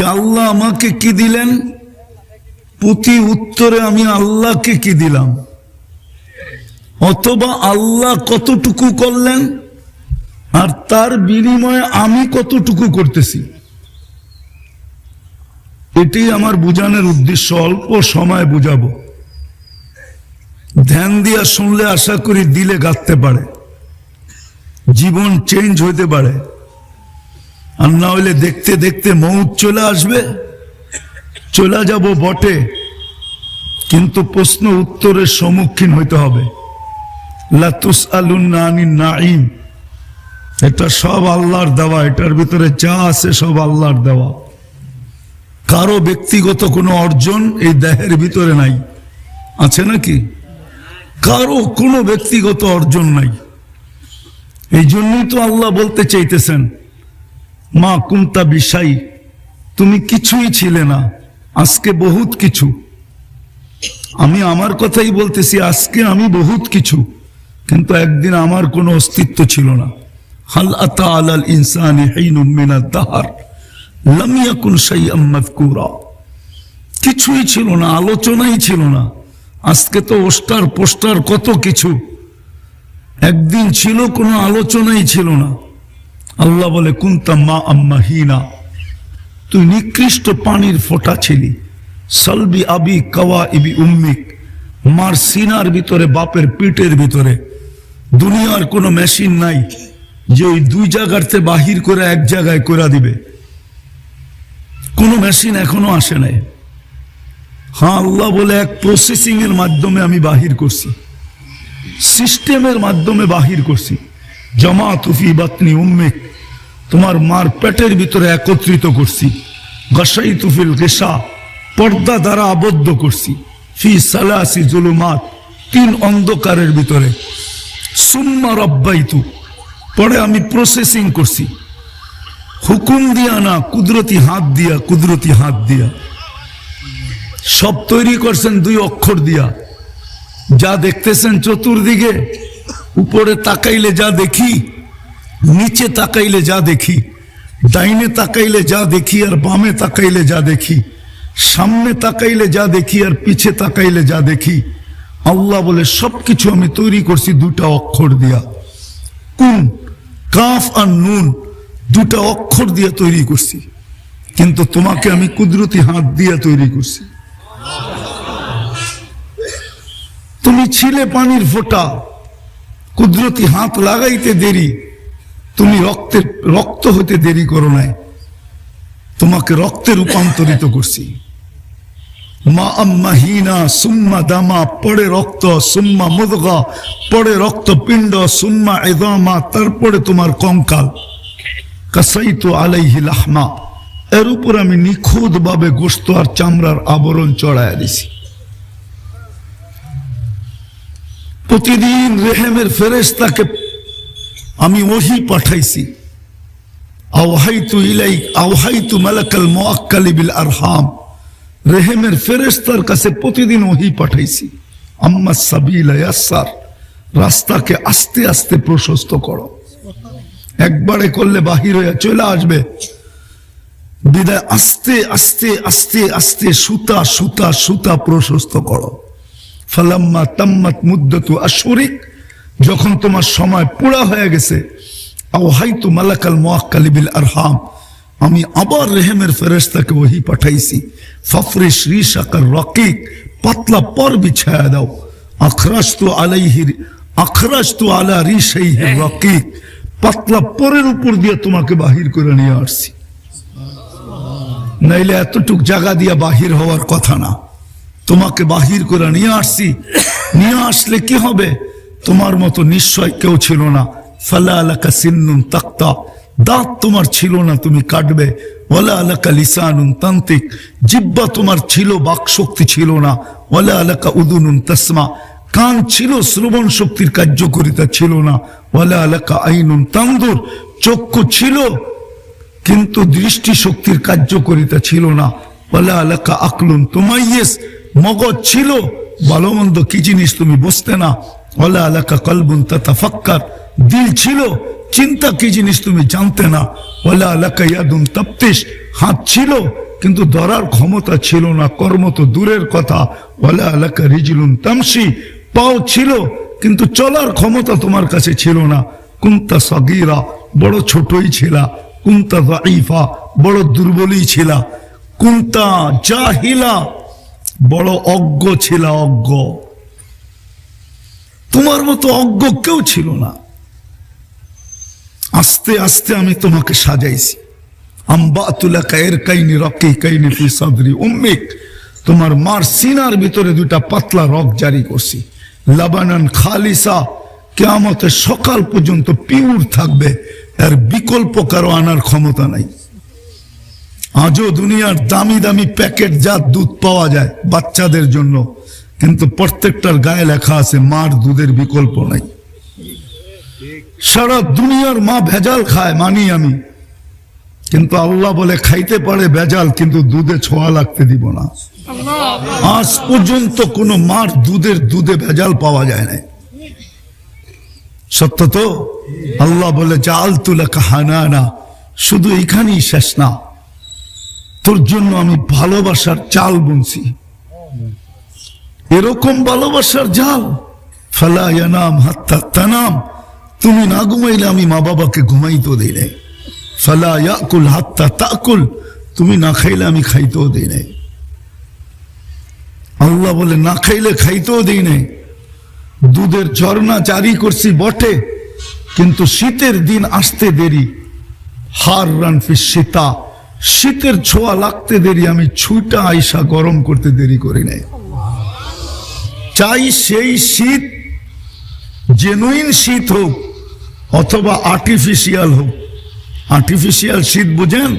যে আল্লাহ আমাকে কি দিলেন, প্রতি উত্তরে আমি আল্লাহকে কি দিলাম, অথবা আল্লাহ কতটুকু করলেন আর তার বিনিময়ে আমি কতটুকু করতেছি। এটাই আমার বুঝানোর উদ্দেশ্য। অল্প সময় বুঝাবো, ধ্যান দিয়া শুনলে আশা করি দিলে গাঁথতে পারে, জীবন চেঞ্জ হইতে পারে। আর না হইলে দেখতে দেখতে মৌত চলে আসবে, চলে যাব বটে, কিন্তু প্রশ্ন উত্তরের সম্মুখীন হইতে হবে। লা তুসআলুন্না আনিন নাঈম, এটা সব আল্লাহর দেওয়া, এটার ভিতরে যা আছে সব আল্লাহর দেওয়া। কারো ব্যক্তিগত কোনো অর্জন এই দেহের ভিতরে নাই, আছে নাকি? কারো কোনো ব্যক্তিগত অর্জন নাই। এই জন্যই তো আল্লাহ বলতে চাইতেছেন, মা কুনতা বিশাই, তুমি কিছুই ছিলে না, আজকে বহুত কিছু। আমি আমার কথাই বলতেছি, আজকে আমি বহুত কিছু, কিন্তু একদিন আমার কোনো অস্তিত্ব ছিল না। হাল আতা আলাল ইনসানি হিনুম মিনাদ দাহর লাম ইয়াকুন শাইআম মাযকুরা, কিছুই ছিল না, আলোচনাই ছিল না। আজকে তো ওস্টার পোস্টার কত কিছু, একদিন ছিল কোনো আলোচনাই ছিল না। আল্লাহ বলে কুনতা মা আম্মাহিনা, তুই নিকৃষ্ট পানির ফোঁটা ছিলি। সলবি আবি কাওয়া ইবি উম্মিক, মার সিনার ভিতরে, বাপের পিঠের ভিতরে। দুনিয়ার কোনো মেশিন নাই যে ওই দুই জায়গাতে বাহির করে এক জায়গায় করে দিবে, কোনো মেশিন এখনো আসে নাই। হ্যাঁ, আল্লাহ বলে এক প্রসেসিং এর মাধ্যমে আমি বাহির করছি, সিস্টেমের মাধ্যমে বাহির করছি। জামাতু ফি বাতনি উম্মিক, তোমার মার পেটের ভিতরে একত্রিত করছি। গাশাইতু ফিল গিশা, পর্দা দ্বারা আবদ্ধ করছি। ফি সালাসি জুলুমাত, তিন অন্ধকারের ভিতরে। সুম্মা রাব্বাইতু, পরে আমি প্রসেসিং করছি, হুকুম দিয়া না, কুদরতি হাত দিয়া, কুদরতি হাত দিয়া। সব তৈরি করছেন দুই অক্ষর দিয়া। যা দেখতেছেন চতুর্দিকে, উপরে তাকাইলে যা দেখি, নিচে তাকাইলে যা দেখি, ডাইনে তাকাইলে যা দেখি আর বামে তাকাইলে যা দেখি, সামনে তাকাইলে যা দেখি আর পিছে তাকাইলে যা দেখি, আল্লাহ বলে সবকিছু আমি তৈরি করছি দুটা অক্ষর দিয়া। কুন, কাফ আর নুন, দুটা অক্ষর দিয়ে তৈরি করছি। কিন্তু তোমাকে আমি কুদরতি হাত দিয়ে তৈরি করছি। তুমি ছিলে পানির ফোঁটা, কুদরতি হাত লাগাইতে দেরি, তুমি রক্ত হতে দেরি করো নাই, তোমাকে রক্তে রূপান্তরিত করছি। মা আম্মাহিনা সুম্মা দামা, পড়ে রক্ত, সুম্মা মুদগা, পড়ে রক্ত পিণ্ড, সুম্মা ইযামা, তারপরে তোমার কঙ্কাল। কাসাইতু আলাইহি লাহমা, এর উপর আমি নিখুঁত ভাবে গোশত আর চামড়ার আবরণ চড়াইয়া দিছি। প্রতিদিন রেহেমের ফেরেশতাকে আমি ওহী পাঠাইছি। আওহাইতু ইলাইক আওহাইতু মালাকাল মুআক্কালি বিল আরহাম, রেহেমের ফেরেশতার কাছে প্রতিদিন ওহী পাঠাইছি। আম্মা সাবিলা ইয়াসসার, রাস্তাকে আস্তে আস্তে প্রশস্ত করো। একবারে করলে বাহির হয়ে চলে আসবে, বিদায় আস্তে আস্তে আস্তে আস্তে সুতা সুতা সুতা প্রশস্ত করো। ফালাম্মা তাম্মাত মুদ্দাতু আশহুরিক, যখন তোমার সময় পুরা হয়ে গেছে, আওহাইতু মালাকাল মুআক্কালি বিল আরহাম, আমি আবার রেহেমের ফেরেশতাকে ওহী পাঠাইছি। ফাফরিশ রিশাকার রাকিক, পাতলা পর বিছায়া দাও। আখরাজতু আলা রিশাইহি রাকিক, পাতলা পরের উপর দিয়ে তোমাকে বাহির করে নিয়ে আসছি। নাইলে এতটুক জায়গা দিয়া বাহির হওয়ার কথা না, তোমাকে বাহির করে নিয়ে আসছি। নিয়ে আসলে কি হবে? তোমার মতো নিশ্চয় কেউ ছিল না। ফালা আলাকা সিন্নুন তাক্তা, দাঁত তোমার ছিল না, তুমি কাটবে। ওয়ালা আলাকা লিসানুন তান্তিক, জিহ্বা তোমার ছিল, বাক শক্তি ছিল না। ওয়ালা আলাকা উদুনুন তাসমা, কান ছিল, শ্রবণ শক্তির কার্যকারিতা ছিল না। ওয়ালা আলাকা আইনুন তানদুর, চক্ষু ছিল কিন্তু দৃষ্টি শক্তির কার্যকারিতা ছিল না। ওয়ালা আলাকা আকলুন তুমাইয়িস, মগজ ছিল, ভালো মন্দ কি জিনিস তুমি বুঝতে না। ওয়ালা আলাকা কলবুন তাতাফাক্কার, দিল ছিল, চিন্তা কি জিনিস তুমি জানতে না। ওয়ালা আলাকা ইয়াদুন তাফতিশ, হাত ছিল কিন্তু ধরার ক্ষমতা ছিল না, কর্ম তো দূরের কথা। ওয়ালা আলাকা রিজলুন তামশি, পাও ছিল কিন্তু চলার ক্ষমতা তোমার কাছে ছিল না। কুনতা সাগীরা, বড় ছোটই ছিলা। কুনতা যায়ীফা, বড় দুর্বলই ছিলা। কুনতা জাহিলা, বড় অজ্ঞ ছিলা, অজ্ঞ। তোমার মতো অজ্ঞ কেউ ছিল না। আস্তে আস্তে আমি তোমাকে সাজাইছি। আম্বাতুলাকা ইরকাইনি রাকিকাইনি ফি সাদরি উম্মিক, তোমার মার সিনার ভিতরে দুইটা পাতলা রক জারি করছি। লাবানান খালিসা, কিয়ামতের সকাল পর্যন্ত পিওর থাকবে, এর বিকল্প কারো আনার ক্ষমতা নাই। আজও দুনিয়ার দামি দামি প্যাকেট জাত দুধ পাওয়া যায় বাচ্চাদের জন্য, কিন্তু প্রত্যেকটার গায়ে লেখা আছে মার দুধের বিকল্প নাই। সারা দুনিয়ার মা ভেজাল খায়, মানি আমি, কিন্তু আল্লাহ বলে খাইতে পারে ভেজাল, কিন্তু দুধে ছোঁয়া লাগতে দিব না। আজ পর্যন্ত কোন মার দুধে ভেজাল পাওয়া যায় না। সত্য তো? আল্লাহ বলে জাআলতু লাকা হানানা, শুধু এখানেই শেষ না, তোর জন্য আমি ভালোবাসার জাল বুনছি। এরকম ভালোবাসার জাল, ফালা ইয়ানাম হাত্তা তানাম, তুমি না ঘুমাইলে আমি মা বাবাকে ঘুমাইতেও দেই নাই। ফালা ইয়াকুল হাত্তা তাকুল, তুমি না খাইলে আমি খাইতেও দেই নাই। আল্লাহ বলে না খাইলে খাইতেও দেই নাই। দুধের ঝর্ণা জারি করছি বটে, কিন্তু শীতের দিন আসতে দেরি। হার রান ফি শীতা, শীতের ছোঁয়া লাগতে দেরি, আমি ছুঁটা আইসা গরম করতে দেরি করি নাই। চাই সেই শীত জেনুইন শীত হোক অথবা আর্টিফিশিয়াল হোক। আর্টিফিশিয়াল শীত বুঝেন?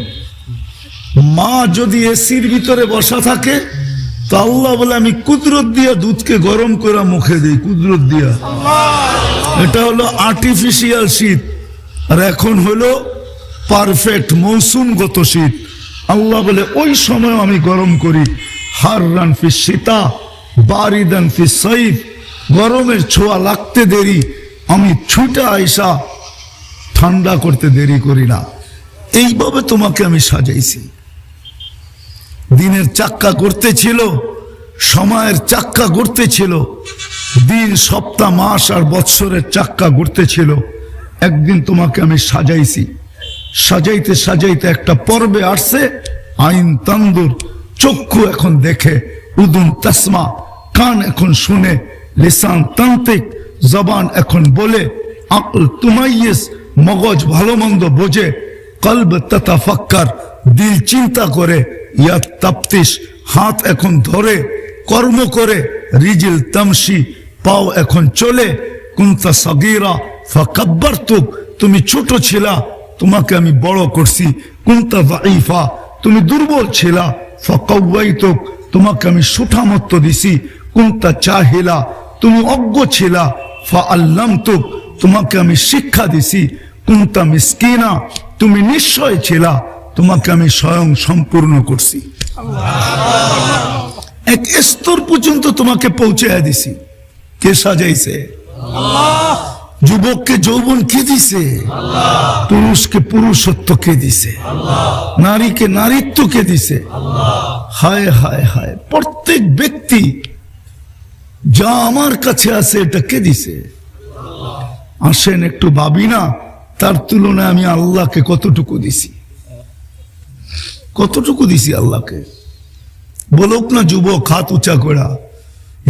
মা যদি এসির ভিতরে বসা থাকে তো আল্লাহ বলে আমি কুদরত দিয়া দুধকে গরম করে মুখে দিই, কুদরত দিয়া। এটা হলো আর্টিফিশিয়াল শীত। আর এখন হলো পারফেক্ট মৌসুমগত শীত। আল্লাহ বলে ওই সময় আমি গরম করি। হাররান ফি শীতা বারিদান ফি সাইফ, গরমের ছোঁয়া লাগতে দেরি, আমি ছুটে আইসা ঠান্ডা করতে দেরি করি না। এইভাবে তোমাকে আমি সাজাইছি। দিনের চাক্কা ঘুরতে ছিল, সময়ের চাক্কা ঘুরতে ছিল, দিন সপ্তাহ মাস আর বৎসরের চাক্কা ঘুরতে ছিল। একদিন তোমাকে আমি সাজাইছি। সাজাইতে সাজাইতে একটা পর্বে আসছে আইন তান্দুর, চক্ষু এখন দেখে, উদুন তাসমা, কান এখন শুনে, লিসান তান্ত্রিক, জবান এখন বলে, আকল তুমাইয়িস, মগজ ভালো মন্দ বোঝে, কলব তাতাফাক্কার, দিল চিন্তা করে, ইয়াত তাফতিশ, হাত এখন ধরে, কর্ম করে, রিজিল তামশি, পাও এখন চলে, কুনতা সাগীরা ফাকাব্বারতুক, তুমি ছোট ছিলা তোমাকে আমি বড় করছি। কুনতা যায়ীফা, তুমি দুর্বল ছিলা, ফাকাওয়াইতুক, তোমাকে আমি সুঠামত্ব দিছি। কুনতা জাহিলা, তুমি অজ্ঞ ছিলা, ফাআল্লামতুক, তোমাকে আমি শিক্ষা দিছি। কুনতা মিসকিনা, তুমি নিশ্চয় ছিলা, তোমাকে আমি স্বয়ং সম্পূর্ণ করছি। এক স্তর পর্যন্ত তোমাকে পৌঁছাইয়া দিছি। কে সাজাইছে? যুবককে যৌবন কে দিছে? পুরুষকে পুরুষত্ব কে দিছে? নারীকে নারীত্ব কে দিছে? হায় হায় হায়, প্রত্যেক ব্যক্তি যা আমার কাছে আছে এটা কে দিছে? আসেন একটু ভাবি না, তার তুলনায় আমি আল্লাহকে কতটুকু দিছি, কতটুকু দিছি আল্লাহকে। বলুক না যুবক হাত উঁচা করা,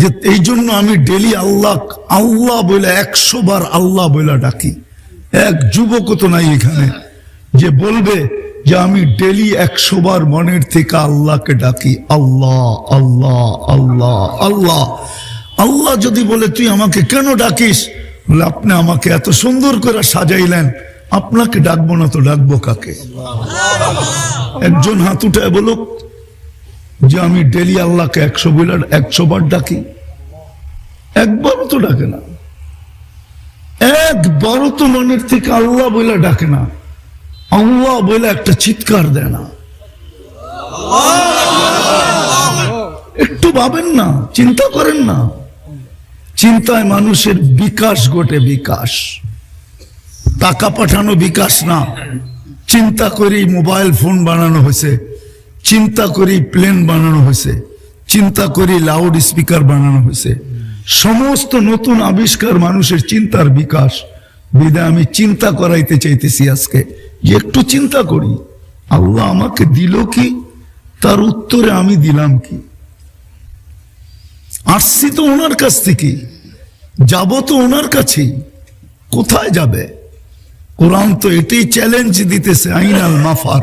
যে এই জন্য আমি ডেলি আল্লাহ আল্লাহ বলে 100 বার আল্লাহ বলে ডাকি। এক যুবক তো নাই এখানে যে বলবে যে আমি ডেলি 100 বার মনের থেকে আল্লাহকে ডাকি, আল্লাহ আল্লাহ আল্লাহ আল্লাহ। আল্লাহ যদি বলে তুই আমাকে কেন ডাকিস, বলে আপনি আমাকে এত সুন্দর করে সাজাইলেন, আপনাকে ডাকবো না তো ডাকবো কাকে? একজন হাত উঠায় বলুক যে আমি ডেলি আল্লাহকে 100 বার ডাকি। একবারও তো ডাকে না, একবারও তো মনের থেকে আল্লাহ বলে ডাকে না, আল্লাহ বলে একটা চিৎকার দেয় না। একটু ভাবেন না, চিন্তা করেন না। চিন্তায় মানুষের বিকাশ ঘটে, বিকাশ। টাকা পাঠানো বিকাশ না, চিন্তা করেই মোবাইল ফোন বানানো হয়েছে, চিন্তা করি প্লেন বানানো হয়েছে, চিন্তা করি লাউড স্পিকার বানানো হয়েছে, সমস্ত নতুন আবিষ্কার মানুষের চিন্তার বিকাশ। বিদায় আমি চিন্তা করাইতে চাইতেছি আজকে যে একটু চিন্তা করি, আল্লাহ আমাকে দিল কি, তার উত্তরে আমি দিলাম কি। আসছি তো ওনার কাছ থেকে, যাব তো ওনার কাছেই, কোথায় যাবে? কোরআন তো এটাই চ্যালেঞ্জ দিতেছে, আইনাল মাফার,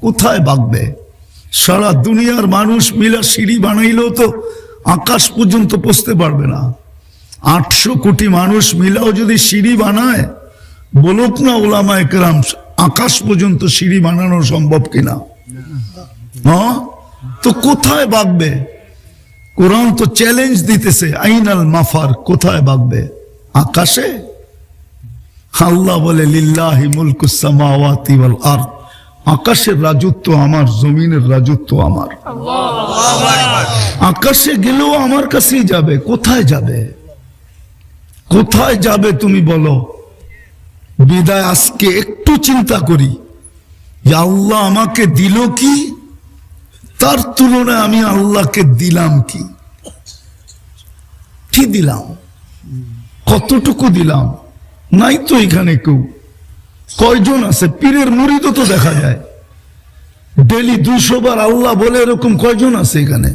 কোথায় ভাগবে? সারা দুনিয়ার মানুষ মিলা সিঁড়ি বানাইলেও তো আকাশ পর্যন্ত পৌঁছতে পারবে না। 800 কোটি মানুষ মিলাও যদি সিঁড়ি বানায়, বলুক না ওলামায়ে কেরাম আকাশ পর্যন্ত সিঁড়ি বানানো সম্ভব কিনা? হ্যাঁ, তো কোথায় ভাগবে? কোরআন তো চ্যালেঞ্জ দিতেছে, আইনাল মাফার, কোথায় ভাগবে? আকাশে? আল্লাহ বলে লিল্লাহি মুলকুস সামাওয়াতি ওয়াল আরদ, আকাশের রাজত্ব আমার, জমিনের রাজত্ব আমার। আকাশে গেলেও আমার কাছেই যাবে, কোথায় যাবে? কোথায় যাবে তুমি বলো? বিদায় আজকে একটু চিন্তা করি যে আল্লাহ আমাকে দিল কি, তার তুলনায় আমি আল্লাহকে দিলাম কি। কি দিলাম? কতটুকু দিলাম? নাই তো এখানে কেউ। কয়জন আছে? পীরের মুরিদও তো দেখা যায় ডেলি 200 বার আল্লাহ বলে, এরকম কয়জন আছে এখানে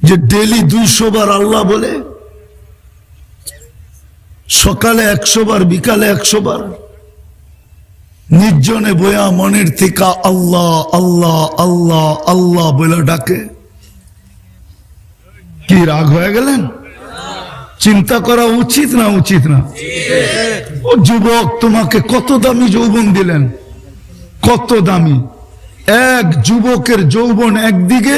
যে ডেলি 200 বার আল্লাহ বলে? সকালে 100 বার, বিকালে 100 বার, নির্জনে বয়া মনের থেকে আল্লাহ আল্লাহ আল্লাহ আল্লাহ বলে ডাকে। কি রাগ হয়ে গেলেন? চিন্তা করা উচিত না উচিত না? ও যুবক, তোমাকে কত দামি যৌবন দিলেন, কত দামি। এক যুবকের যৌবন একদিকে,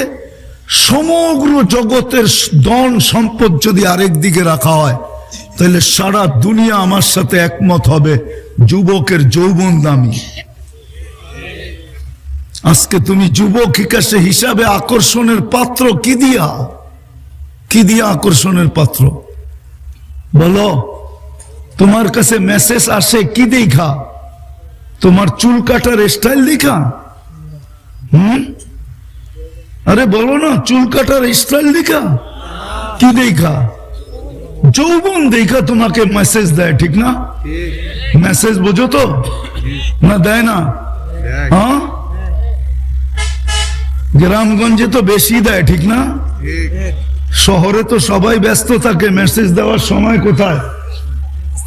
সমগ্র জগতের ধন সম্পদ যদি আরেক দিকে রাখা হয়, তাহলে সারা দুনিয়া আমার সাথে একমত হবে যুবকের যৌবন দামি। আজকে তুমি যুবক হিসাবে আকর্ষণের পাত্র কি দিয়া? কি দিয়া আকর্ষণের পাত্র বলো? তোমার কাছে মেসেজ আসে কি দেখা? তোমার চুল কাটার স্টাইল দেখা? আরে বলো না, চুল কাটার স্টাইল দেখা? কি দেখা? যৌবন দেখা তোমাকে মেসেজ দেয়, ঠিক না? মেসেজ বোঝো তো না? দেয় না? হ্যাঁ, গ্রামগঞ্জে তো বেশি দেয়, ঠিক না? শহরে তো সবাই ব্যস্ত থাকে, মেসেজ দেওয়ার সময় কোথায়?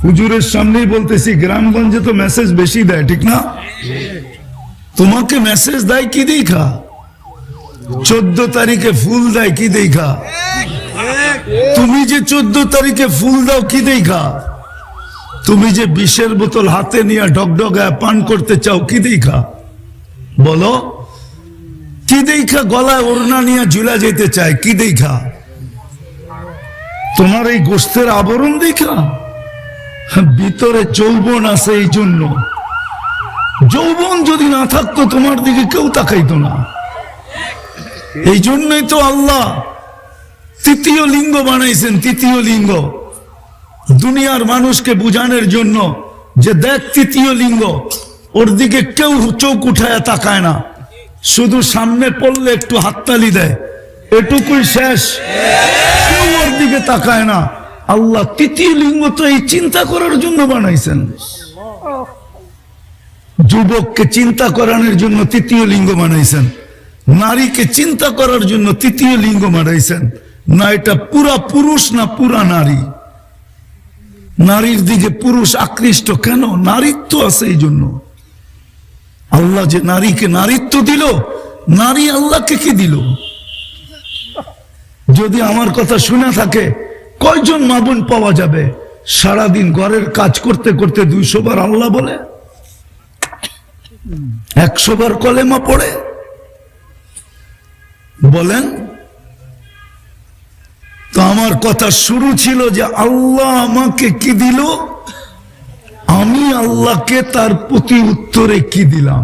হুজুরের সামনেই বলতেছি, গ্রামগঞ্জে তো মেসেজ বেশি দেয়, ঠিক না? তোমাকে মেসেজ দেয় কি দেখা? 14 তারিখে ফুল দেয় কি দেখা? তুমি যে 14 তারিখে ফুল দাও কি দেখা? তুমি যে 20-এর বোতল হাতে নিয়ে ডগডগায় পান করতে চাও কি দেখা? বলো, কি দেখা? গলায় ওড়না নিয়ে ঝুলা যেতে চায় কি দেখা? তোমার এই গোস্তের আবরণ দেখা? ভিতরে যৌবন আছে, এই জন্য। যৌবন যদি না থাকতো তোমার দিকে কেউ তাকাইতো না। এই জন্যই তো আল্লাহ তৃতীয় লিঙ্গ বানাইছেন, তৃতীয় লিঙ্গ, দুনিয়ার মানুষকে বুঝানোর জন্য যে দেখ তৃতীয় লিঙ্গ, ওর দিকে কেউ চোখ উঠায় তাকায় না, শুধু সামনে পড়লে একটু হাততালি দেয়, এটুকুই শেষ, কেউ ওর দিকে তাকায় না। আল্লাহ তৃতীয় লিঙ্গ তো এই চিন্তা করার জন্য বানাইছেন, যুবককে চিন্তা করানোর জন্য তৃতীয় লিঙ্গ বানাইছেন, নারীকে চিন্তা করার জন্য তৃতীয় লিঙ্গ বানাইছেন। না এটা পুরা পুরুষ না পুরা নারী? নারীর দিকে পুরুষ আকৃষ্ট কেন? নারীত্ব আছে এই জন্য। আল্লাহ যে নারীকে নারীত্ব দিল, নারী আল্লাহকে কি দিল? যদি আমার কথা শুনে থাকে, কয়জন মা বোন পাওয়া যাবে সারাদিন ঘরের কাজ করতে করতে 200 বার আল্লাহ বলে, 100 বার কলেমা পড়ে? বলেন তো। আমার কথা শুরু ছিল যে আল্লাহ আমাকে কি দিল, আমি আল্লাহকে তার প্রতি উত্তরে কি দিলাম।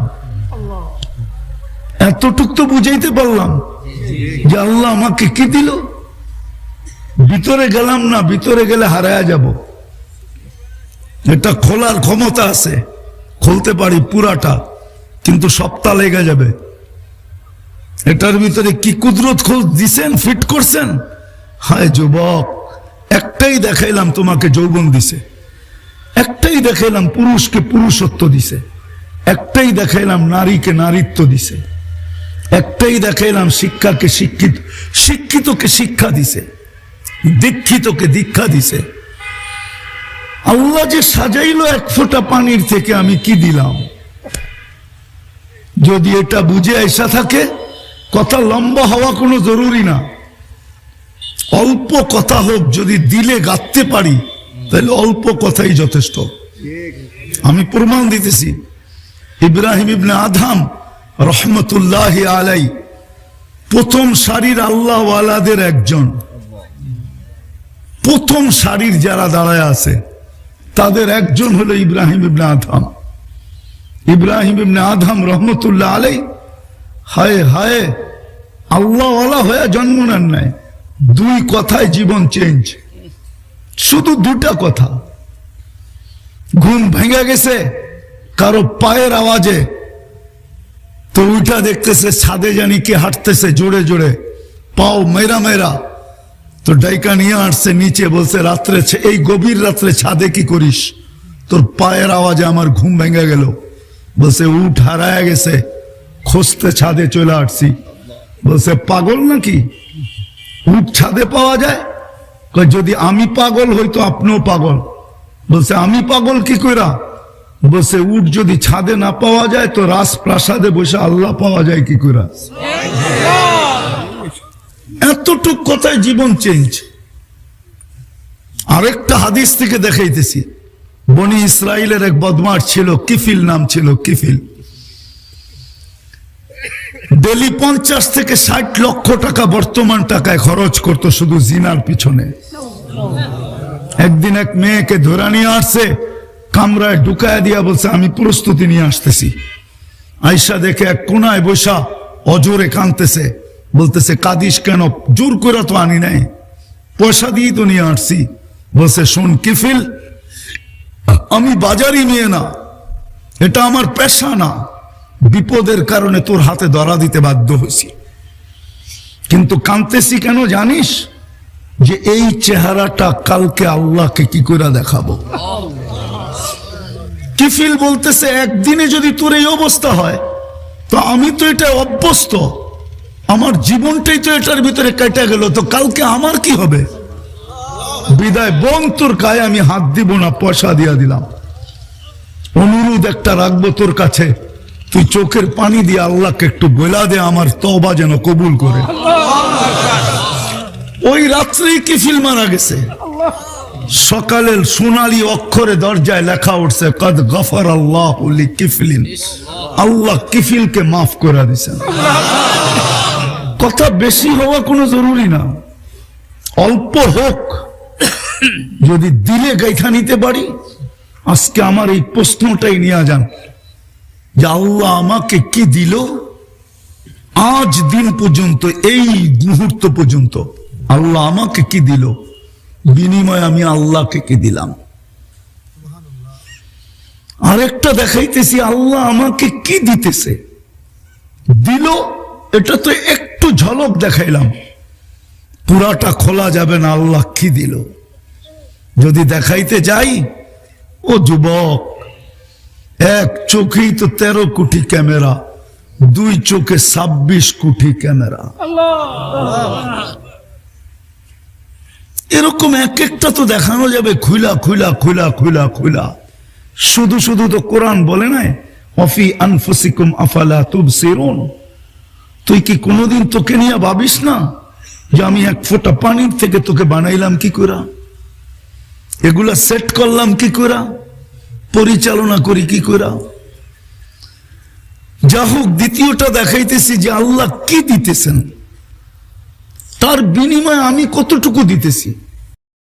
এতটুক তো বুঝাইতে পারলাম যে আল্লাহ আমাকে কি দিল। ভিতরে গেলাম না, ভিতরে গেলে হারায়া যাব। এটা খোলার ক্ষমতা আছে, খুলতে পারি পুরাটা, কিন্তু সপ্তাহ লেগে যাবে। এটার ভিতরে কি কুদরত খোঁজ দিছেন, ফিট করছেন? হায় যুবক, একটাই দেখাইলাম তোমাকে যৌবন দিছে, একটাই দেখাইলাম পুরুষকে পুরুষত্ব দিছে, একটাই দেখাইলাম নারীকে নারীত্ব দিছে, একটাই দেখাইলাম শিক্ষাকে শিক্ষিত, শিক্ষিতকে শিক্ষা দিছে, দীক্ষিতকে দীক্ষা দিছে। আল্লাহ যে সাজাইলো এক ফোঁটা পানির থেকে আমি কি দিলাম? যদি এটা বুঝে আইসা থাকে, কথা লম্বা হওয়া কোনো জরুরি না, অল্প কথা হোক, যদি দিলে গাঁথতে পারি তাহলে অল্প কথাই যথেষ্ট। আমি প্রমাণ দিতেছি। ইব্রাহিম ইবনে আদহাম রহমতুল্লাহ আলাই প্রথম সারির আল্লাহ ওয়ালাদের একজন, প্রথম সারির যারা দাঁড়ায় আছে তাদের একজন হলো ইব্রাহিম ইবনে আদহাম। ইব্রাহিম ইবনে আদহাম রহমতুল্লাহ আলাই হায় হায় আল্লাহ ওয়ালা হয়ে জন্ম নেন নাই, দুই কথায় জীবন চেঞ্জ, শুধু দুটা কথা। ঘুম ভেঙে গেছে কারো পায়ের আওয়াজে, তো উঠা দেখতেছে ছাদে জানি কে হাঁটতেছে জোরে জোরে, পাও মেরা মেরা, তো ডাইকা নিয়ে আসছে নিচে, বলছে রাত্রে, এই গভীর রাত্রে ছাদে কি করিস? তোর পায়ের আওয়াজে আমার ঘুম ভেঙে গেল। বলছে উঠ হারায় গেছে, খুঁজতে ছাদে চলে আসছি। বলছে পাগল নাকি, উঠ ছাদে পাওয়া যায়? যদি আমি পাগল হইতো আপনিও পাগল। বলছে আমি পাগল কি কইরা? বলছে উঠ যদি ছাদে না পাওয়া যায় তো রাজপ্রাসাদে বসে আল্লাহ পাওয়া যায় কি কইরা? এতটুক কথায় জীবন চেঞ্জ। আরেকটা হাদিস থেকে দেখাইতেছি। বনি ইসরাইলের এক বদমাশ ছিল, কিফিল নাম ছিল, কিফিল। ডেলি 50 থেকে 60 লক্ষ টাকা বর্তমান টাকায় খরচ করত শুধু জিনার পিছনে। একদিন এক মেয়েকে ধরে নিয়ে আসছে, কামরায় ঢুকায় দিয়া বলছে আমি প্রস্তুতি নিয়ে আসতেছি। আয়সা দেখে এক কোনায় বসা অজোরে কাঁদতেছে, বলতেছে কাঁদিস কেন? জোর করে তো আনি নাই, পয়সা দিয়ে তো নিয়ে আসছি। বলছে শোন কিফিল, আমি বাজারি মেয়ে না, এটা আমার পেশা না, বিপদের কারণে তোর হাতে ধরা দিতে বাধ্য হয়েছি, কিন্তু কাঁদতেছি কেন জানিস? যে এই চেহারাটা কালকে আল্লাহকে কি করে দেখাবো। কিফিল বলতেছে একদিনে যদি তোর এই অবস্থা হয় তো আমি তো এটা অভ্যস্ত, আমার জীবনটাই তো এটার ভিতরে কেটে গেল, তো কালকে আমার কি হবে? বিদায় বোন, তোর গায়ে আমি হাত দিব না, পয়সা দিয়া দিলাম। অনুরোধ একটা রাখবো তোর কাছে, তুই চোখের পানি দিয়ে আল্লাহকে একটু বলা দে আমার তওবা যেন কবুল করে। ওই রাত্রেই কিফিল মারা গেছে। সকালের সোনালী অক্ষরে দরজায় লেখা উঠছে কদ গফর আল্লাহু লিকিফলিন, আল্লাহ কিফিলকে মাফ করে দিয়েছেন। কথা বেশি হওয়া কোনো জরুরি না, অল্প হোক, যদি দিলে গাইথা নিতে পারি। আজকে আমার এই প্রশ্নটাই নিয়ে যান যে আল্লাহ আমাকে কি দিল আজ দিন পর্যন্ত, এই মুহূর্ত পর্যন্ত আল্লাহ আমাকে কি দিল, বিনিময়ে আমি আল্লাহকে কি দিলাম। আরেকটা দেখাইতেছি আল্লাহ আমাকে কি দিতেছে, দিল, এটা তো একটু ঝলক দেখাইলাম, পুরাটা খোলা যাবে না আল্লাহ কি দিল। যদি দেখাইতে যাই, ও যুবক, এক চোখেই তো 13 কোটি ক্যামেরা, দুই চোখে 26 কোটি ক্যামেরা। এরকম এক একটা তো দেখানো যাবে খুলা খুলা খুলা খুলা খুলা। শুধু শুধু তো কোরআন বলে নাই ওয়াফি আনফুসিকুম আফালা তুবসিরুন। তুই কি কোনোদিন তোকে নিয়ে ভাবিস না যে আমি এক ফোঁটা পানির থেকে তোকে বানাইলাম কি করে, এগুলা সেট করলাম কি করে, পরিচালনা করি কি করে? যা হোক, দ্বিতীয়টা দেখাইতেছি যে আল্লাহ কি দিতেছেন, তার বিনিময়ে আমি কতটুকু দিতেছি।